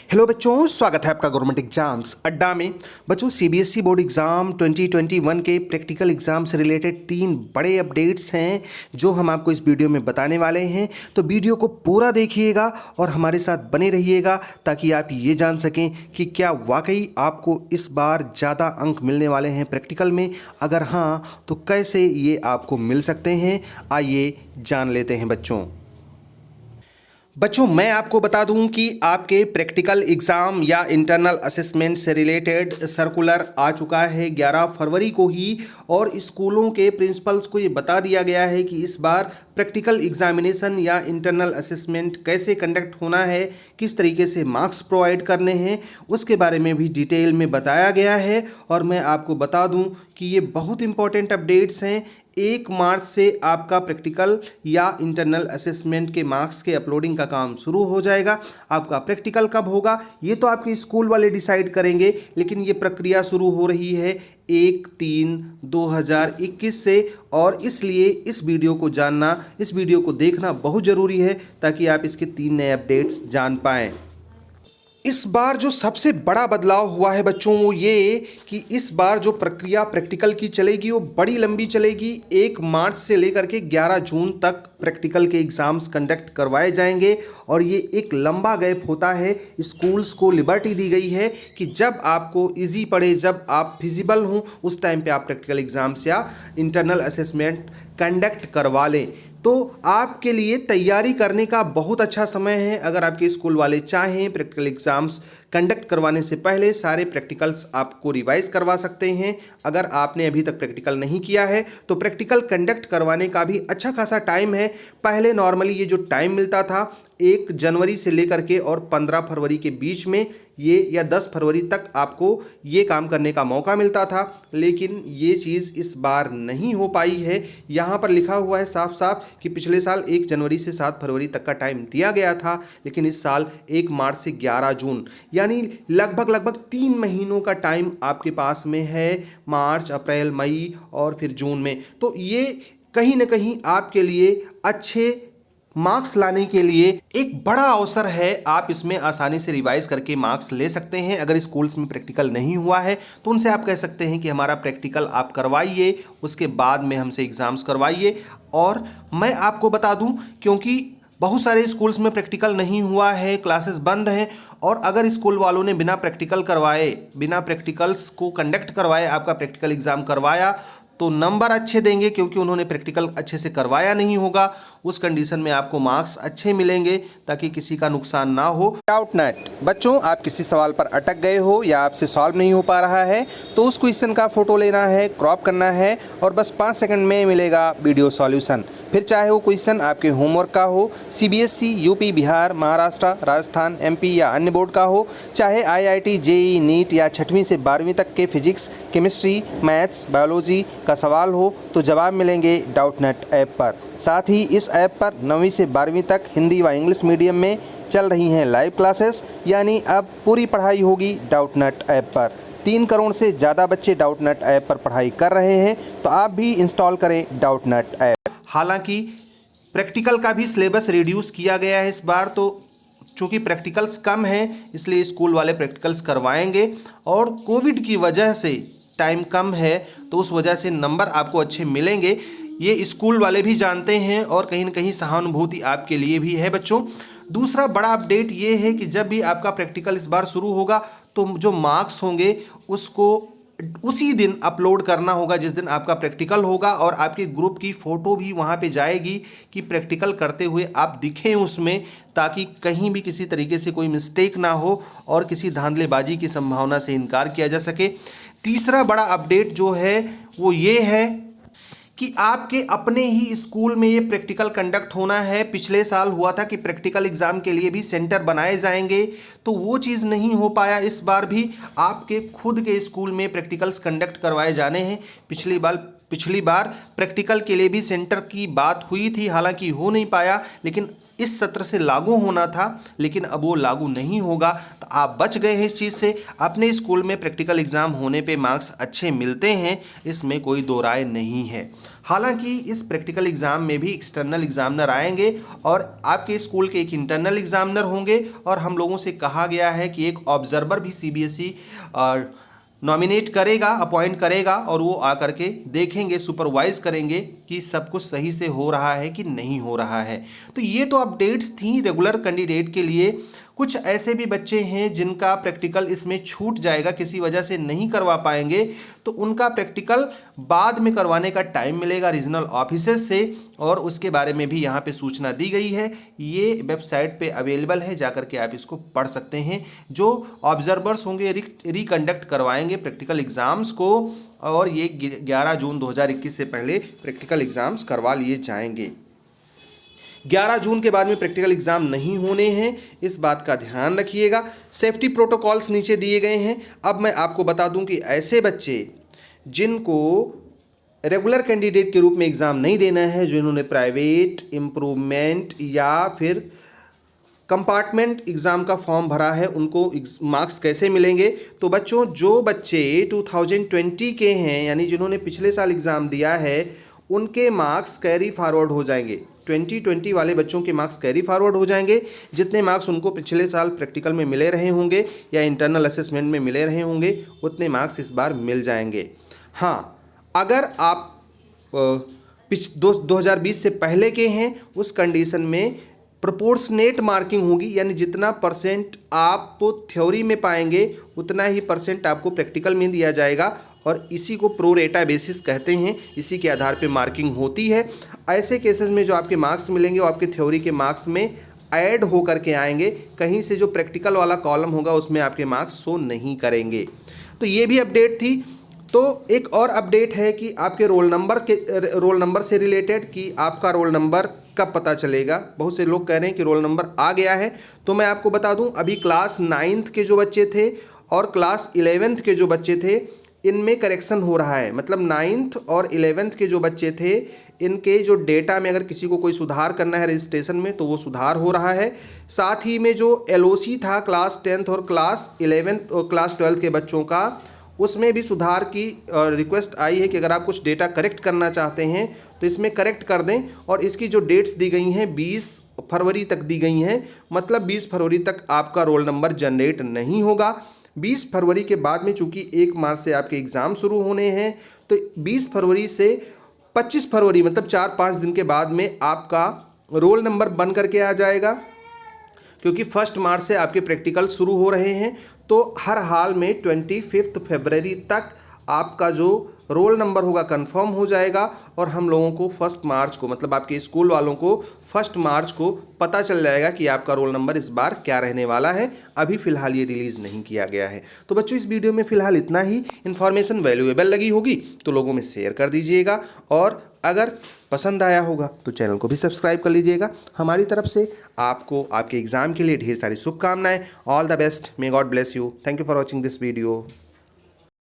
Hello बच्चों, स्वागत है आपका गवर्नमेंट एग्जाम्स अड्डा में। बच्चों, सीबीएसई बोर्ड एग्ज़ाम 2021 के प्रैक्टिकल एग्ज़ाम से रिलेटेड 3 बड़े अपडेट्स हैं जो हम आपको इस वीडियो में बताने वाले हैं। तो वीडियो को पूरा देखिएगा और हमारे साथ बने रहिएगा ताकि आप ये जान सकें कि क्या वाकई आपको इस बार ज़्यादा अंक मिलने वाले हैं प्रैक्टिकल में। अगर हाँ, तो कैसे ये आपको मिल सकते हैं, आइए जान लेते हैं बच्चों, मैं आपको बता दूं कि आपके प्रैक्टिकल एग्ज़ाम या इंटरनल असेसमेंट से रिलेटेड सर्कुलर आ चुका है 11 फरवरी को ही। और स्कूलों के प्रिंसिपल्स को ये बता दिया गया है कि इस बार प्रैक्टिकल एग्जामिनेशन या इंटरनल असेसमेंट कैसे कंडक्ट होना है, किस तरीके से मार्क्स प्रोवाइड करने हैं, उसके बारे में भी डिटेल में बताया गया है। और मैं आपको बता दूं कि ये बहुत इंपॉर्टेंट अपडेट्स हैं। 1 मार्च से आपका प्रैक्टिकल या इंटरनल असेसमेंट के मार्क्स के अपलोडिंग का काम शुरू हो जाएगा। आपका प्रैक्टिकल कब होगा ये तो आपके स्कूल वाले डिसाइड करेंगे, लेकिन ये प्रक्रिया शुरू हो रही है 1/3/2021 से। और इसलिए इस वीडियो को जानना, इस वीडियो को देखना बहुत ज़रूरी है ताकि आप इसके 3 नए अपडेट्स जान पाएँ। इस बार जो सबसे बड़ा बदलाव हुआ है बच्चों, वो ये कि इस बार जो प्रक्रिया प्रैक्टिकल की चलेगी वो बड़ी लंबी चलेगी। 1 मार्च से लेकर के 11 जून तक प्रैक्टिकल के एग्ज़ाम्स कंडक्ट करवाए जाएंगे। और ये एक लंबा गैप होता है। स्कूल्स को लिबर्टी दी गई है कि जब आपको इजी पड़े, जब आप फिजिबल हों, उस टाइम पे आप प्रैक्टिकल एग्ज़ाम्स या इंटरनल असेसमेंट कंडक्ट करवा लें। तो आपके लिए तैयारी करने का बहुत अच्छा समय है। अगर आपके स्कूल वाले चाहें, प्रैक्टिकल एग्ज़ाम्स कंडक्ट करवाने से पहले सारे प्रैक्टिकल्स आपको रिवाइज करवा सकते हैं। अगर आपने अभी तक प्रैक्टिकल नहीं किया है तो प्रैक्टिकल कंडक्ट करवाने का भी अच्छा खासा टाइम है। पहले नॉर्मली ये जो टाइम मिलता था 1 जनवरी से लेकर के और 15 फरवरी के बीच में, ये या 10 फरवरी तक आपको ये काम करने का मौका मिलता था, लेकिन ये चीज़ इस बार नहीं हो पाई है। यहाँ पर लिखा हुआ है साफ साफ कि पिछले साल 1 जनवरी से 7 फरवरी तक का टाइम दिया गया था, लेकिन इस साल 1 मार्च से 11 जून, यानी लगभग 3 महीनों का टाइम आपके पास में है, मार्च, अप्रैल, मई और फिर जून में। तो ये कहीं ना कहीं आपके लिए अच्छे मार्क्स लाने के लिए एक बड़ा अवसर है। आप इसमें आसानी से रिवाइज करके मार्क्स ले सकते हैं। अगर स्कूल्स में प्रैक्टिकल नहीं हुआ है तो उनसे आप कह सकते हैं कि हमारा प्रैक्टिकल आप करवाइए, उसके बाद में हमसे एग्ज़ाम्स करवाइए। और मैं आपको बता दूं, क्योंकि बहुत सारे स्कूल्स में प्रैक्टिकल नहीं हुआ है, क्लासेस बंद हैं, और अगर स्कूल वालों ने बिना प्रैक्टिकल करवाए, बिना प्रैक्टिकल्स को कंडक्ट करवाए आपका प्रैक्टिकल एग्ज़ाम करवाया तो नंबर अच्छे देंगे, क्योंकि उन्होंने प्रैक्टिकल अच्छे से करवाया नहीं होगा। उस कंडीशन में आपको मार्क्स अच्छे मिलेंगे ताकि किसी का नुकसान ना हो। डाउट नेट बच्चों, आप किसी सवाल पर अटक गए हो या आपसे सॉल्व नहीं हो पा रहा है तो उस क्वेश्चन का फोटो लेना है, क्रॉप करना है और बस 5 सेकंड में मिलेगा वीडियो सॉल्यूशन। फिर चाहे वो क्वेश्चन आपके होमवर्क का हो, CBSE, UP, Bihar, Maharashtra, Rajasthan, MP या अन्य बोर्ड का हो, चाहे आईआईटी, जेईई, नीट या 6वीं से 12वीं तक के फिजिक्स, केमिस्ट्री, मैथ्स, बायोलॉजी का सवाल हो, तो जवाब मिलेंगे डाउट नेट ऐप पर। साथ ही इस ऐप पर 9वीं से 12वीं तक हिंदी व इंग्लिश मीडियम में चल रही हैं लाइव क्लासेस, यानी अब पूरी पढ़ाई होगी डाउट नेट ऐप पर। 3 करोड़ से ज़्यादा बच्चे डाउट नेट ऐप पर पढ़ाई कर रहे हैं, तो आप भी इंस्टॉल करें डाउट नेट ऐप। हालांकि प्रैक्टिकल का भी सिलेबस रिड्यूस किया गया है इस बार, तो चूँकि प्रैक्टिकल्स कम हैं इसलिए स्कूल वाले प्रैक्टिकल्स करवाएंगे। और कोविड की वजह से टाइम कम है तो उस वजह से नंबर आपको अच्छे मिलेंगे, ये स्कूल वाले भी जानते हैं और कहीं ना कहीं सहानुभूति आपके लिए भी है बच्चों। दूसरा बड़ा अपडेट ये है कि जब भी आपका प्रैक्टिकल इस बार शुरू होगा तो जो मार्क्स होंगे उसको उसी दिन अपलोड करना होगा जिस दिन आपका प्रैक्टिकल होगा, और आपके ग्रुप की फ़ोटो भी वहाँ पे जाएगी कि प्रैक्टिकल करते हुए आप दिखें उसमें, ताकि कहीं भी किसी तरीके से कोई मिस्टेक ना हो और किसी धांधलेबाजी की संभावना से इनकार किया जा सके। तीसरा बड़ा अपडेट जो है वो ये है कि आपके अपने ही स्कूल में ये प्रैक्टिकल कंडक्ट होना है। पिछले साल हुआ था कि प्रैक्टिकल एग्ज़ाम के लिए भी सेंटर बनाए जाएंगे, तो वो चीज़ नहीं हो पाया। इस बार भी आपके खुद के स्कूल में प्रैक्टिकल्स कंडक्ट करवाए जाने हैं। पिछली बार प्रैक्टिकल के लिए भी सेंटर की बात हुई थी, हालांकि हो नहीं पाया, लेकिन इस सत्र से लागू होना था, लेकिन अब वो लागू नहीं होगा। तो आप बच गए हैं इस चीज़ से। अपने स्कूल में प्रैक्टिकल एग्ज़ाम होने पे मार्क्स अच्छे मिलते हैं, इसमें कोई दो राय नहीं है। हालांकि इस प्रैक्टिकल एग्ज़ाम में भी एक्सटर्नल एग्जामिनर आएंगे और आपके स्कूल के एक इंटरनल एग्जामिनर होंगे, और हम लोगों से कहा गया है कि एक ऑब्जर्वर भी सीबीएसई नॉमिनेट करेगा, अपॉइंट करेगा, और वो आकर के देखेंगे, सुपरवाइज करेंगे कि सब कुछ सही से हो रहा है कि नहीं हो रहा है। तो ये तो अपडेट्स थी रेगुलर कैंडिडेट के लिए। कुछ ऐसे भी बच्चे हैं जिनका प्रैक्टिकल इसमें छूट जाएगा, किसी वजह से नहीं करवा पाएंगे, तो उनका प्रैक्टिकल बाद में करवाने का टाइम मिलेगा रीजनल ऑफिसर्स से, और उसके बारे में भी यहाँ पे सूचना दी गई है। ये वेबसाइट पे अवेलेबल है, जाकर के आप इसको पढ़ सकते हैं। जो ऑब्जर्वर्स होंगे रिकंडक्ट करवाएंगे प्रैक्टिकल एग्ज़ाम्स को, और ये 11 जून 2021 से पहले प्रैक्टिकल एग्ज़ाम्स करवा लिए जाएंगे। 11 जून के बाद में प्रैक्टिकल एग्जाम नहीं होने हैं, इस बात का ध्यान रखिएगा। सेफ्टी प्रोटोकॉल्स नीचे दिए गए हैं। अब मैं आपको बता दूं कि ऐसे बच्चे जिनको रेगुलर कैंडिडेट के रूप में एग्ज़ाम नहीं देना है, जिन्होंने प्राइवेट, इम्प्रूवमेंट या फिर कंपार्टमेंट एग्ज़ाम का फॉर्म भरा है, उनको मार्क्स कैसे मिलेंगे। तो बच्चों, जो बच्चे 2020 के हैं, यानी जिन्होंने पिछले साल एग्ज़ाम दिया है, उनके मार्क्स कैरी फॉरवर्ड हो जाएंगे। 2020 वाले बच्चों के मार्क्स कैरी फॉरवर्ड हो जाएंगे। जितने मार्क्स उनको पिछले साल प्रैक्टिकल में मिले रहे होंगे या इंटरनल असेसमेंट में मिले रहे होंगे, उतने मार्क्स इस बार मिल जाएंगे। हाँ, अगर आप 2020 से पहले के हैं, उस कंडीशन में प्रोपोर्शनेट मार्किंग होगी, यानी जितना परसेंट आप थ्योरी में पाएंगे उतना ही परसेंट आपको प्रैक्टिकल में दिया जाएगा, और इसी को प्रोरेटा बेसिस कहते हैं। इसी के आधार पे मार्किंग होती है। ऐसे केसेस में जो आपके मार्क्स मिलेंगे वो आपके थ्योरी के मार्क्स में ऐड हो करके आएंगे, कहीं से जो प्रैक्टिकल वाला कॉलम होगा उसमें आपके मार्क्स शो नहीं करेंगे। तो ये भी अपडेट थी। तो एक और अपडेट है कि आपके रोल नंबर से रिलेटेड, कि आपका रोल नंबर कब पता चलेगा। बहुत से लोग कह रहे हैं कि रोल नंबर आ गया है। तो मैं आपको बता दूं, अभी क्लास 9th के जो बच्चे थे और क्लास 11th के जो बच्चे थे, इनमें करेक्शन हो रहा है। मतलब 9th और 11th के जो बच्चे थे, इनके जो डेटा में अगर किसी को कोई सुधार करना है रजिस्ट्रेशन में, तो वो सुधार हो रहा है। साथ ही में जो LOC था क्लास 10th और क्लास 11th और क्लास 12th के बच्चों का, उसमें भी सुधार की रिक्वेस्ट आई है कि अगर आप कुछ डेटा करेक्ट करना चाहते हैं तो इसमें करेक्ट कर दें। और इसकी जो डेट्स दी गई हैं 20 फरवरी तक दी गई हैं। मतलब 20 फरवरी तक आपका रोल नंबर जनरेट नहीं होगा। 20 फरवरी के बाद में चूंकि 1 मार्च से आपके एग्ज़ाम शुरू होने हैं, तो 20 फरवरी से 25 फरवरी मतलब 4-5 दिन के बाद में आपका रोल नंबर बन करके आ जाएगा, क्योंकि 1 मार्च से आपके प्रैक्टिकल शुरू हो रहे हैं। तो हर हाल में 25 फरवरी तक आपका जो रोल नंबर होगा कंफर्म हो जाएगा, और हम लोगों को 1 मार्च को, मतलब आपके स्कूल वालों को 1 मार्च को पता चल जाएगा कि आपका रोल नंबर इस बार क्या रहने वाला है। अभी फ़िलहाल ये रिलीज़ नहीं किया गया है। तो बच्चों, इस वीडियो में फ़िलहाल इतना ही। इन्फॉर्मेशन वैल्यूएबल लगी होगी तो लोगों में शेयर कर दीजिएगा, और अगर पसंद आया होगा तो चैनल को भी सब्सक्राइब कर लीजिएगा। हमारी तरफ से आपको आपके एग्ज़ाम के लिए ढेर सारी शुभकामनाएं। All the best. May God bless you. Thank you for watching this video.